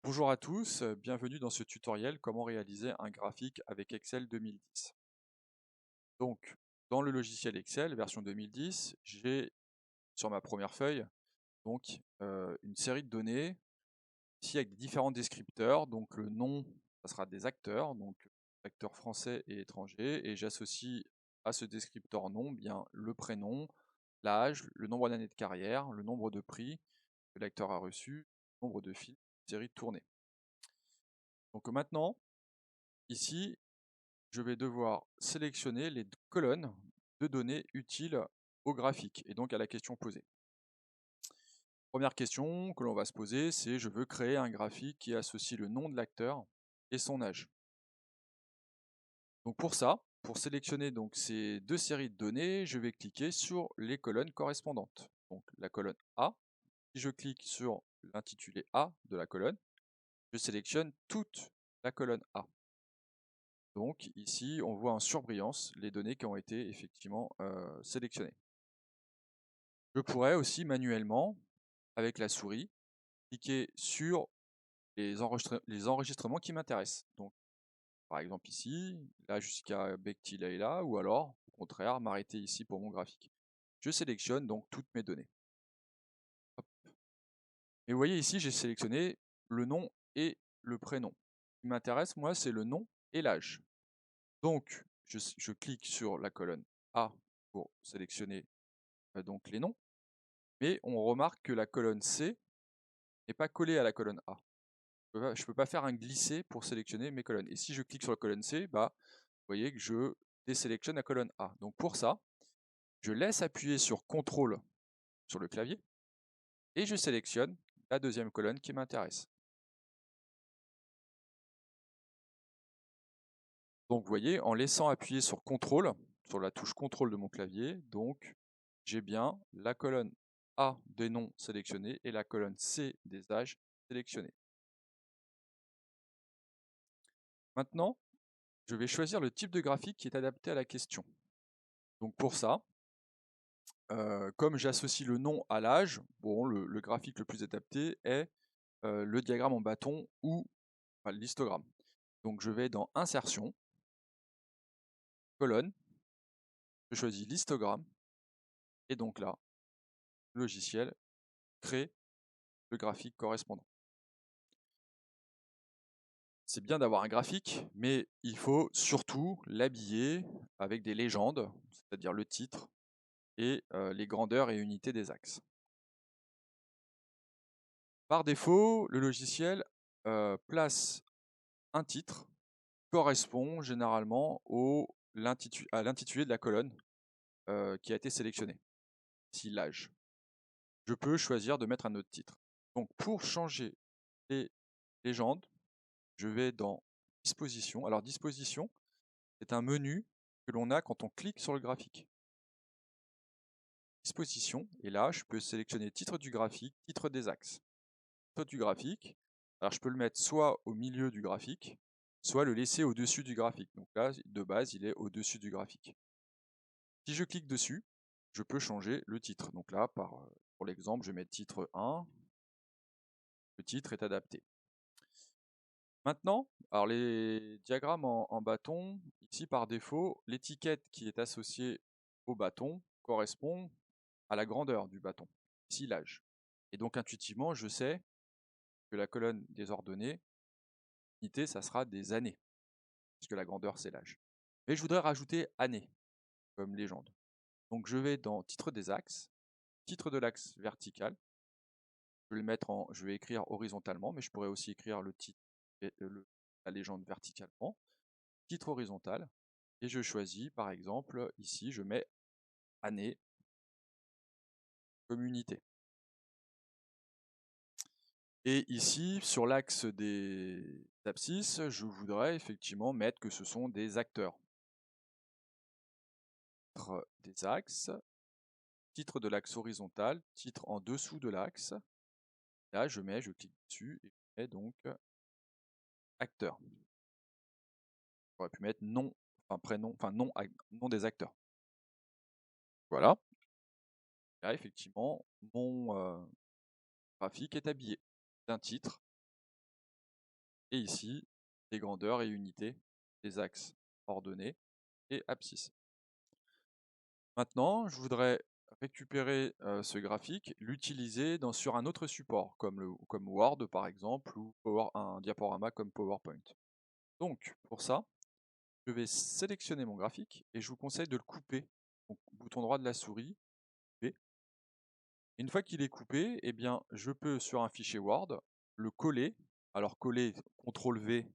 Bonjour à tous, bienvenue dans ce tutoriel comment réaliser un graphique avec Excel 2010. Donc, dans le logiciel Excel version 2010, j'ai sur ma première feuille une série de données ici avec différents descripteurs. Donc le nom, ça sera des acteurs, donc acteurs français et étrangers, et j'associe à ce descripteur nom bien le prénom, l'âge, le nombre d'années de carrière, le nombre de prix que l'acteur a reçu, le nombre de films, série tournée. Donc maintenant, ici, je vais devoir sélectionner les colonnes de données utiles au graphique et donc à la question posée. Première question que l'on va se poser, c'est je veux créer un graphique qui associe le nom de l'acteur et son âge. Donc pour ça, pour sélectionner donc ces deux séries de données, je vais cliquer sur les colonnes correspondantes. Donc la colonne A, si je clique sur l'intitulé A de la colonne, je sélectionne toute la colonne A. Donc ici, on voit en surbrillance les données qui ont été effectivement sélectionnées. Je pourrais aussi manuellement, avec la souris, cliquer sur les enregistrements qui m'intéressent. Donc, par exemple ici, là jusqu'à Bekti Leila, ou alors, au contraire, m'arrêter ici pour mon graphique. Je sélectionne donc toutes mes données. Hop. Et vous voyez ici, j'ai sélectionné le nom et le prénom. Ce qui m'intéresse, moi, c'est le nom et l'âge. Donc, je clique sur la colonne A pour sélectionner donc les noms, mais on remarque que la colonne C n'est pas collée à la colonne A. Je ne peux pas faire un glisser pour sélectionner mes colonnes. Et si je clique sur la colonne C, vous voyez que je désélectionne la colonne A. Donc pour ça, je laisse appuyer sur CTRL sur le clavier et je sélectionne la deuxième colonne qui m'intéresse. Donc vous voyez, en laissant appuyer sur CTRL, sur la touche CTRL de mon clavier, donc j'ai bien la colonne A des noms sélectionnés et la colonne C des âges sélectionnés. Maintenant, je vais choisir le type de graphique qui est adapté à la question. Donc pour ça, comme j'associe le nom à l'âge, bon, le graphique le plus adapté est le diagramme en bâton ou l'histogramme. Donc je vais dans Insertion, colonne, je choisis l'histogramme, et donc là, le logiciel crée le graphique correspondant. C'est bien d'avoir un graphique, mais il faut surtout l'habiller avec des légendes, c'est-à-dire le titre et les grandeurs et unités des axes. Par défaut, le logiciel place un titre correspond généralement à l'intitulé de la colonne qui a été sélectionnée, ici l'âge. Je peux choisir de mettre un autre titre. Donc pour changer les légendes, je vais dans Disposition. Alors Disposition, c'est un menu que l'on a quand on clique sur le graphique. Disposition, et là je peux sélectionner titre du graphique, titre des axes. Titre du graphique, alors je peux le mettre soit au milieu du graphique, soit le laisser au-dessus du graphique. Donc là, de base, il est au-dessus du graphique. Si je clique dessus, je peux changer le titre. Donc là, pour l'exemple, je mets titre 1. Le titre est adapté. Maintenant, alors les diagrammes en bâton, ici par défaut, l'étiquette qui est associée au bâton correspond à la grandeur du bâton, ici l'âge. Et donc intuitivement, je sais que la colonne des ordonnées, unité, ça sera des années, puisque la grandeur c'est l'âge. Mais je voudrais rajouter année comme légende. Donc je vais dans titre des axes, titre de l'axe vertical. Je vais écrire horizontalement, mais je pourrais aussi écrire le titre et la légende verticalement. Titre horizontal, et je choisis par exemple, ici je mets année comme unité. Et ici, sur l'axe des abscisses, je voudrais effectivement mettre que ce sont des acteurs. Titre des axes, titre de l'axe horizontal, titre en dessous de l'axe. Là, je clique dessus et je mets donc acteur. J'aurais pu mettre nom, prénom, nom des acteurs. Voilà. Là, effectivement, mon graphique est habillé d'un titre Et ici, des grandeurs et unités, des axes ordonnés et abscisses. Maintenant, je voudrais récupérer ce graphique, l'utiliser sur un autre support, comme Word par exemple, ou un diaporama comme PowerPoint. Donc, pour ça, je vais sélectionner mon graphique et je vous conseille de le couper. Donc, bouton droit de la souris, couper. Une fois qu'il est coupé, eh bien, je peux sur un fichier Word le coller. Alors coller, CTRL V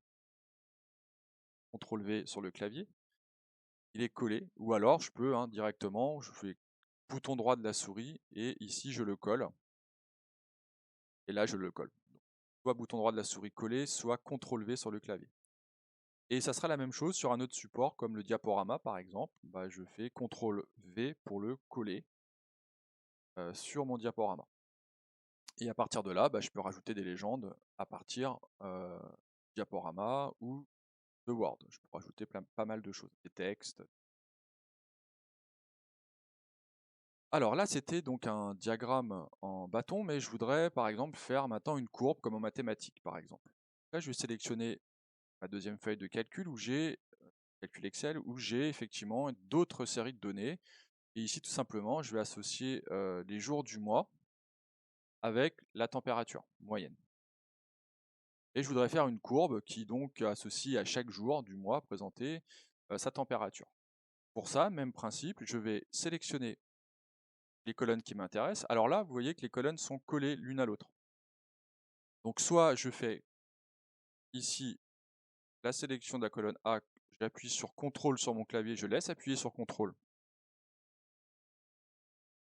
sur le clavier, il est collé. Ou alors je peux directement, je fais bouton droit de la souris et ici je le colle. Et là je le colle. Donc, soit bouton droit de la souris coller, soit CTRL V sur le clavier. Et ça sera la même chose sur un autre support comme le diaporama par exemple. Je fais CTRL V pour le coller sur mon diaporama. Et à partir de là, je peux rajouter des légendes à partir du diaporama ou de Word. Je peux rajouter pas mal de choses, des textes. Alors là, c'était donc un diagramme en bâton, mais je voudrais par exemple faire maintenant une courbe comme en mathématiques par exemple. Là, je vais sélectionner ma deuxième feuille de calcul où j'ai calcul Excel où j'ai effectivement d'autres séries de données. Et ici, tout simplement, je vais associer les jours du mois avec la température moyenne. Et je voudrais faire une courbe qui donc associe à chaque jour du mois présenter sa température. Pour ça, même principe, je vais sélectionner les colonnes qui m'intéressent. Alors là, vous voyez que les colonnes sont collées l'une à l'autre. Donc soit je fais ici la sélection de la colonne A, j'appuie sur CTRL sur mon clavier, je laisse appuyer sur CTRL.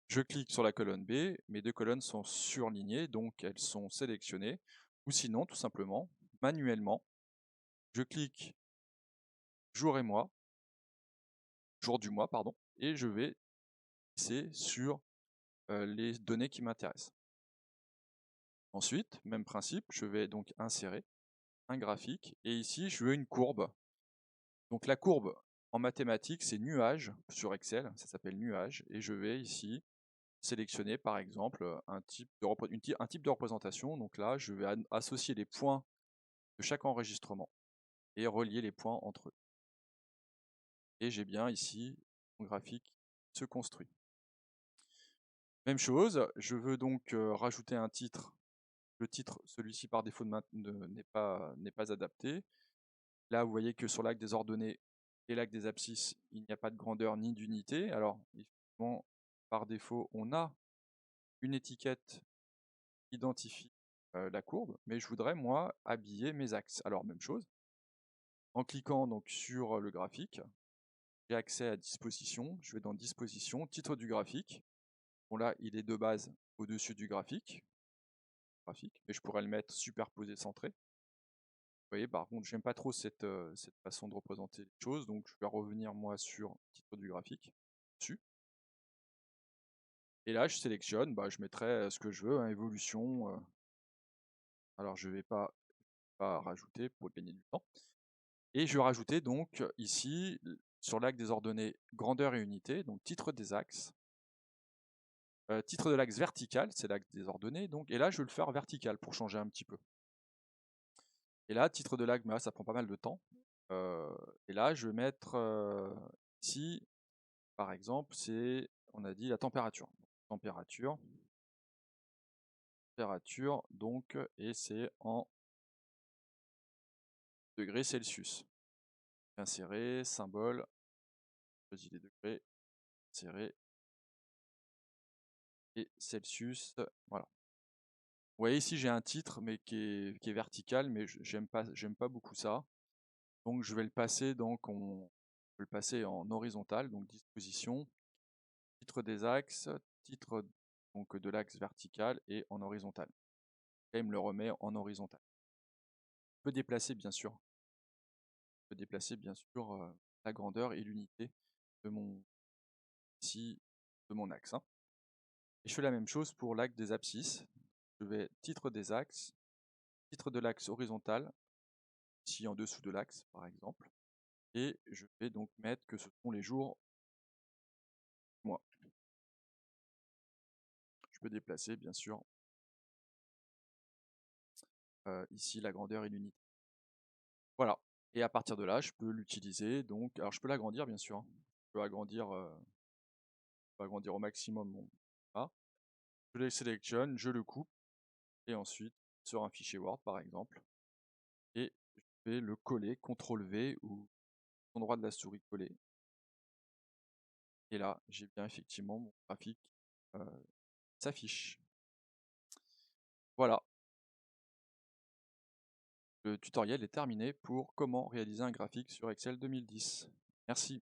Je clique sur la colonne B, mes deux colonnes sont surlignées, donc elles sont sélectionnées. Ou sinon, tout simplement, manuellement, je clique jour et mois, jour du mois, pardon, et je vais glisser sur les données qui m'intéressent. Ensuite, même principe, je vais donc insérer un graphique, et ici, je veux une courbe. Donc la courbe, en mathématiques, c'est nuage sur Excel, ça s'appelle nuage, et je vais ici sélectionner par exemple un type de représentation. Donc là, je vais associer les points de chaque enregistrement et relier les points entre eux. Et j'ai bien ici mon graphique qui se construit. Même chose, je veux donc rajouter un titre. Le titre, celui-ci par défaut n'est pas adapté. Là, vous voyez que sur l'axe des ordonnées et l'axe des abscisses, il n'y a pas de grandeur ni d'unité. Alors, effectivement, par défaut, on a une étiquette qui identifie la courbe, mais je voudrais, moi, habiller mes axes. Alors, même chose, en cliquant donc sur le graphique, j'ai accès à disposition, je vais dans disposition, titre du graphique. Bon là, il est de base au-dessus du graphique, mais je pourrais le mettre superposé centré. Vous voyez, par contre, j'aime pas trop cette façon de représenter les choses, donc je vais revenir moi sur titre du graphique, dessus. Et là, je sélectionne, je mettrai ce que je veux, évolution. Alors, je vais pas rajouter pour gagner du temps. Et je vais rajouter donc ici, sur l'axe des ordonnées grandeur et unité, donc titre des axes. Titre de l'axe vertical, c'est l'axe des ordonnées, donc, et là je vais le faire vertical pour changer un petit peu. Et là, titre de l'axe, mais là ça prend pas mal de temps. Et là, je vais mettre ici, par exemple, c'est, on a dit la température. Température, donc, et c'est en degrés Celsius. Insérer, symbole, choisis les degrés, insérer, et Celsius, voilà. Vous voyez ici j'ai un titre mais qui est vertical, mais j'aime pas beaucoup ça. Donc je vais le passer en horizontal, donc disposition, titre des axes, titre donc de l'axe vertical et en horizontal. Et il me le remet en horizontal. Je peux déplacer bien sûr. La grandeur et l'unité de mon axe. Et je fais la même chose pour l'axe des abscisses. Je vais titre des axes, titre de l'axe horizontal, ici en dessous de l'axe par exemple. Et je vais donc mettre que ce sont les jours mois. Je peux déplacer bien sûr ici la grandeur et l'unité. Voilà. Et à partir de là, je peux l'utiliser. Donc, alors je peux l'agrandir bien sûr, hein. Je peux agrandir au maximum mon A. Je le sélectionne, je le coupe, et ensuite sur un fichier Word par exemple, et je vais le coller, CTRL V ou bouton droit de la souris coller. Et là, j'ai bien effectivement mon graphique s'affiche. Voilà, le tutoriel est terminé pour comment réaliser un graphique sur Excel 2010. Merci.